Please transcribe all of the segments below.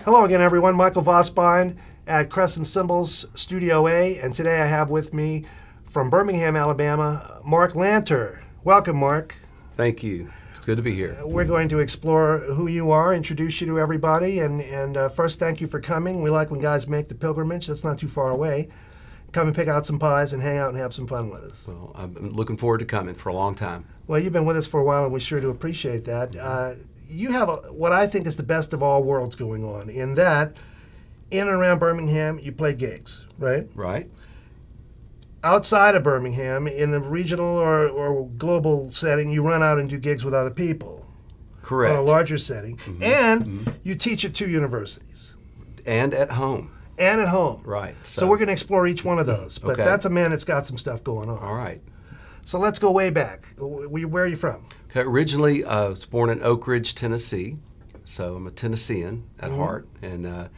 Hello again, everyone. Michael Vosbein at Crescent Cymbals, Studio A, and today I have with me from Birmingham, Alabama, Mark Lanter. Welcome, Mark. Thank you. It's good to be here. We're going to explore who you are, introduce you to everybody, and first, thank you for coming. We like when guys make the pilgrimage. That's not too far away. Come and pick out some pies and hang out and have some fun with us. Well, I've been looking forward to coming for a long time. Well, you've been with us for a while, and we sure do appreciate that. You have what I think is the best of all worlds going on, in that in and around Birmingham, you play gigs, right? Right. Outside of Birmingham, in the regional or global setting, you run out and do gigs with other people. Correct. On a larger setting. And you teach at 2 universities. And at home. And at home. Right. So we're going to explore each one of those. But that's a man that's got some stuff going on. All right. So let's go way back. Where are you from? Okay, originally, I was born in Oak Ridge, Tennessee. So I'm a Tennessean at heart. And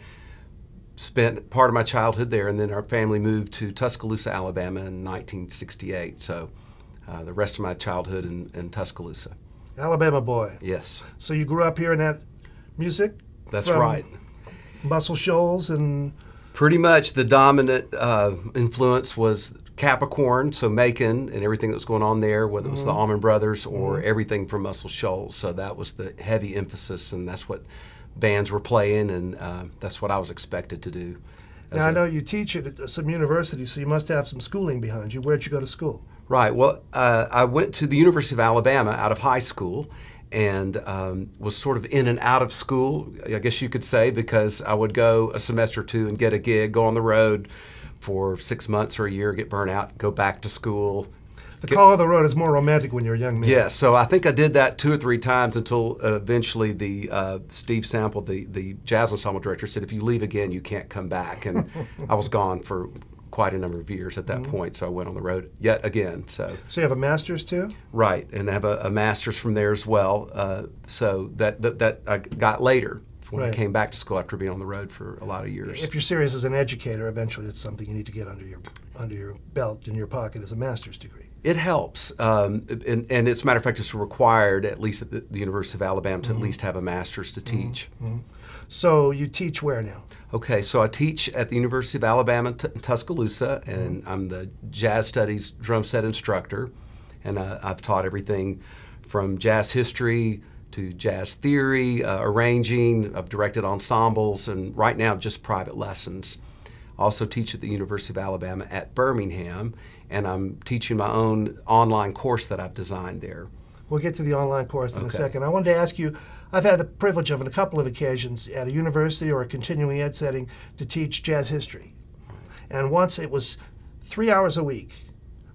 spent part of my childhood there. And then our family moved to Tuscaloosa, Alabama in 1968. So the rest of my childhood in Tuscaloosa. Alabama boy. Yes. So you grew up here in that music? That's right. Muscle Shoals and... Pretty much the dominant influence was Capricorn, so Macon and everything that was going on there, whether it was the Allman Brothers or everything from Muscle Shoals. So that was the heavy emphasis, and that's what bands were playing, and that's what I was expected to do. Now, I know you teach at some universities, so you must have some schooling behind you. Where'd you go to school? Right. Well, I went to the University of Alabama out of high school, and was sort of in and out of school, I guess you could say, because I would go a semester or two and get a gig, go on the road for 6 months or a year, get burnt out, go back to school. The call of the road is more romantic when you're a young man. Yes, so I think I did that 2 or 3 times until eventually the Steve Sample, the jazz ensemble director, said, if you leave again, you can't come back. And I was gone for quite a number of years at that point, so I went on the road yet again. So you have a master's too? Right, and I have a master's from there as well. So that I got later when I came back to school after being on the road for a lot of years. If you're serious as an educator, eventually it's something you need to get under your belt, in your pocket, as a master's degree. It helps, and as a matter of fact, it's required, at least at the University of Alabama, to at least have a master's to teach. So you teach where now? Okay, so I teach at the University of Alabama in Tuscaloosa, and I'm the Jazz Studies drum set instructor, and I've taught everything from jazz history to jazz theory, arranging. I've directed ensembles, and right now just private lessons. I also teach at the University of Alabama at Birmingham, and I'm teaching my own online course that I've designed there. We'll get to the online course in a second. I wanted to ask you, I've had the privilege of, on a couple of occasions, at a university or a continuing ed setting, to teach jazz history. And once it was 3 hours a week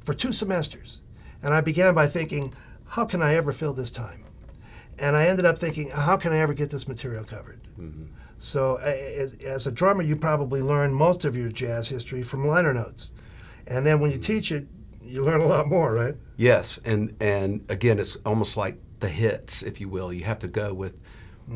for 2 semesters. And I began by thinking, how can I ever fill this time? And I ended up thinking, how can I ever get this material covered? So as a drummer, you probably learn most of your jazz history from liner notes. And then when you teach it, you learn a lot more, right? Yes, and again, it's almost like the hits, if you will. You have to go with,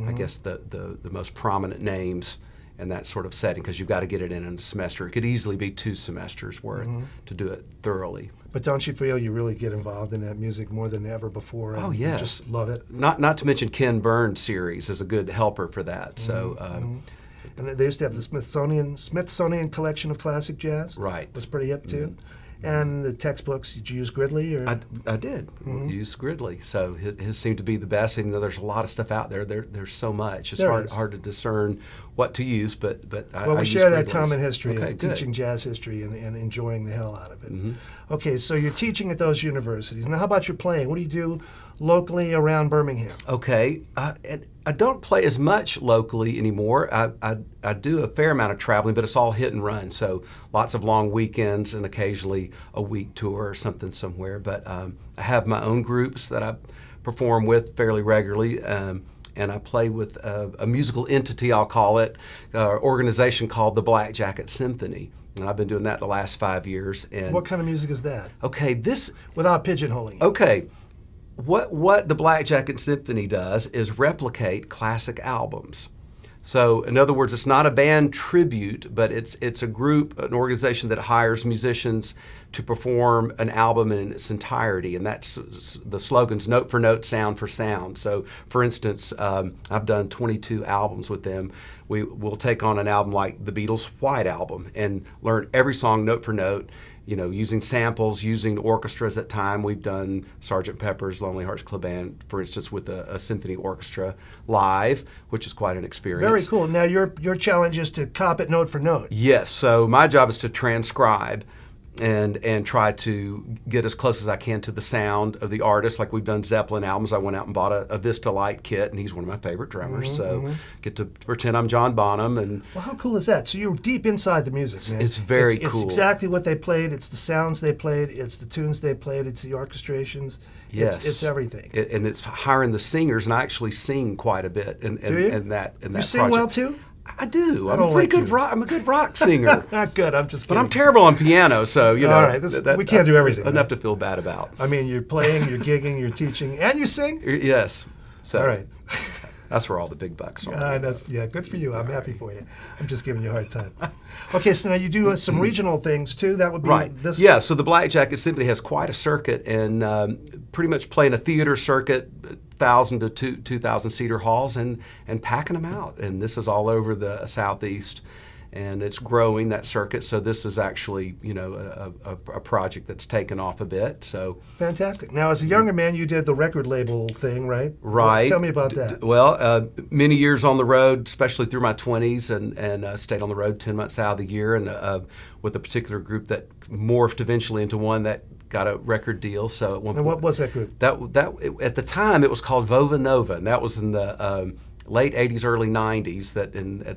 I guess, the most prominent names in that sort of setting, because you've got to get it in a semester. It could easily be 2 semesters worth to do it thoroughly. But don't you feel you really get involved in that music more than ever before? And oh, yes. You just love it? Not to mention Ken Burns' series is a good helper for that. So. And they used to have the Smithsonian collection of classic jazz. Right. It was pretty hip too. And the textbooks, did you use Gridley? Or? I did use Gridley. So his seemed to be the best, even though there's a lot of stuff out there. There's so much. It's hard to discern what to use, but well, we share that common history of good. teaching jazz history and enjoying the hell out of it. Okay, so you're teaching at those universities. Now, how about your playing? What do you do locally around Birmingham? Okay, I don't play as much locally anymore. I do a fair amount of traveling, but it's all hit and run. So lots of long weekends and occasionally a week tour or something somewhere. But I have my own groups that I perform with fairly regularly. And I play with a musical entity, I'll call it, organization called the Black Jacket Symphony. And I've been doing that the last 5 years. And what kind of music is that? Okay, this... Without pigeonholing. Okay. What the Black Jacket Symphony does is replicate classic albums. So, in other words, it's not a band tribute, but it's a group, an organization that hires musicians to perform an album in its entirety, and that's the slogan's note for note, sound for sound. So, for instance, I've done 22 albums with them. We'll take on an album like the Beatles' White Album and learn every song note for note, you know, using samples, using orchestras at time. We've done Sgt. Pepper's Lonely Hearts Club Band, for instance, with a symphony orchestra live, which is quite an experience. Very cool. Now, your challenge is to cop it note for note. Yes. So my job is to transcribe and try to get as close as I can to the sound of the artist. Like we've done Zeppelin albums. I went out and bought a Vista Light kit, and he's one of my favorite drummers. Get to pretend I'm John Bonham. And well, how cool is that? So you're deep inside the music, man. It's very cool. It's exactly what they played. It's the sounds they played. It's the tunes they played. It's the orchestrations. Yes, it's everything. And it's hiring the singers, and I actually sing quite a bit in that You sing well too? I do. I'm a good rock singer. Not good. I'm just kidding. But I'm terrible on piano, so you know. All right, we can't do everything. Enough to feel bad about. I mean, you're playing, you're gigging, you're teaching, and you sing. Yes. So all right. That's where all the big bucks are. Yeah, good for you. I'm happy for you. I'm just giving you a hard time. Okay, so now you do some regional things too. That would be this. Yeah. So the Black Jacket Symphony has quite a circuit, and pretty much playing a theater circuit, 1,000 to 2,000 seater halls, and packing them out. And this is all over the Southeast, and it's growing, that circuit. So this is actually, you know, a project that's taken off a bit. So fantastic. Now, as a younger man, you did the record label thing, right? Right. Well, tell me about that. Well, many years on the road, especially through my 20s, and stayed on the road 10 months out of the year, and with a particular group that morphed eventually into one that got a record deal. So at one point, what was that group? That at the time it was called Vova Nova, and that was in the late 80s, early 90s.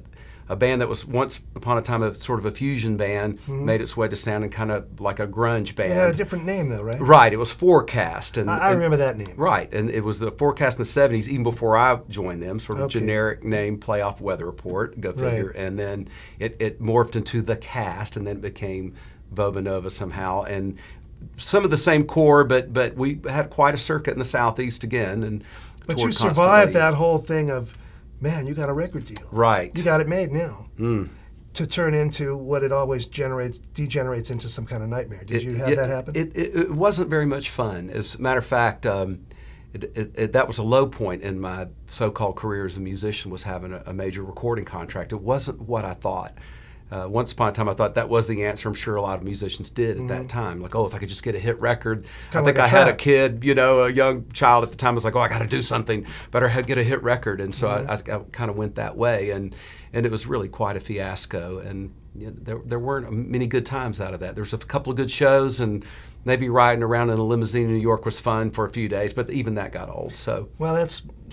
A band that was once upon a time a sort of a fusion band made its way to sounding kind of like a grunge band. It had a different name though, right? Right. It was Forecast. And I remember that name. Right. And it was the Forecast in the 70s, even before I joined them, sort of generic name, Playoff Weather Report, go figure. Right. And then it morphed into The Cast, and then it became Vova Nova somehow. And some of the same core, but we had quite a circuit in the Southeast again. But you survived that whole thing of, man, you got a record deal. Right. You got it made now. To turn into what it always degenerates into some kind of nightmare. Did you have that happen? It wasn't very much fun. As a matter of fact, that was a low point in my so-called career as a musician, was having a major recording contract. It wasn't what I thought. Once upon a time, I thought that was the answer. I'm sure a lot of musicians did at that time. Like, oh, if I could just get a hit record. I think I had a kid, you know, a young child at the time was like, oh, I got to do something. Better get a hit record. And so I kind of went that way. And it was really quite a fiasco. And you know, there weren't many good times out of that. There was a couple of good shows, and maybe riding around in a limousine in New York was fun for a few days, but even that got old. So well,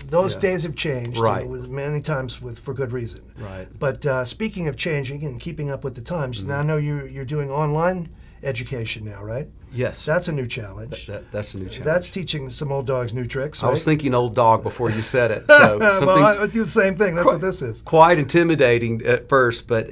those days have changed, right? Many times for good reason, right? But speaking of changing and keeping up with the times, now I know you're doing online education now, right? Yes. That's a new challenge. That's a new challenge. That's teaching some old dogs new tricks, right? I was thinking old dog before you said it. So well, I do the same thing. That's what this is. Quite intimidating at first, but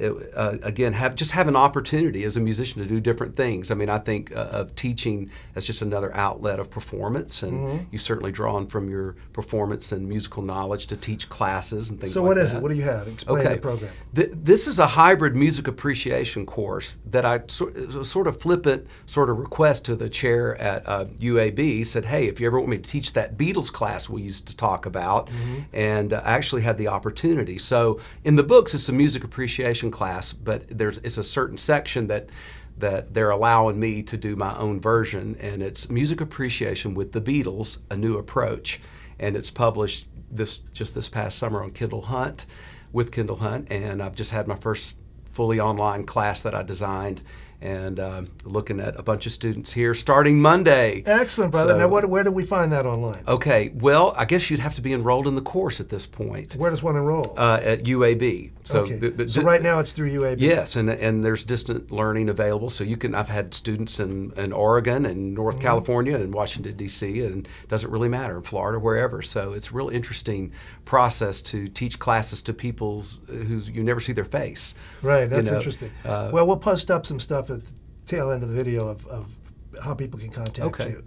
again, have an opportunity as a musician to do different things. I mean, I think of teaching as just another outlet of performance, and you certainly draw on from your performance and musical knowledge to teach classes and things like that. So what is it? What do you have? Explain the program. This is a hybrid music appreciation course that I sort of flippant sort of request to the chair at UAB. Said, hey, if you ever want me to teach that Beatles class we used to talk about, and I actually had the opportunity. So in the books, it's a music appreciation class, but it's a certain section that they're allowing me to do my own version, and it's music appreciation with the Beatles, a new approach, and it's published this past summer on Kindle Hunt, with Kindle Hunt, and I've just had my first fully online class that I designed, and looking at a bunch of students here starting Monday. Excellent, brother. Now, where do we find that online? Okay, well, I guess you'd have to be enrolled in the course at this point. Where does one enroll? At UAB. So, so right now it's through UAB. Yes, and there's distant learning available. So I've had students in Oregon and North California and Washington, D.C., and it doesn't really matter, in Florida, wherever. So it's a real interesting process to teach classes to people who you never see their face. Right, that's interesting. Well, we'll post up some stuff at the tail end of the video of how people can contact you.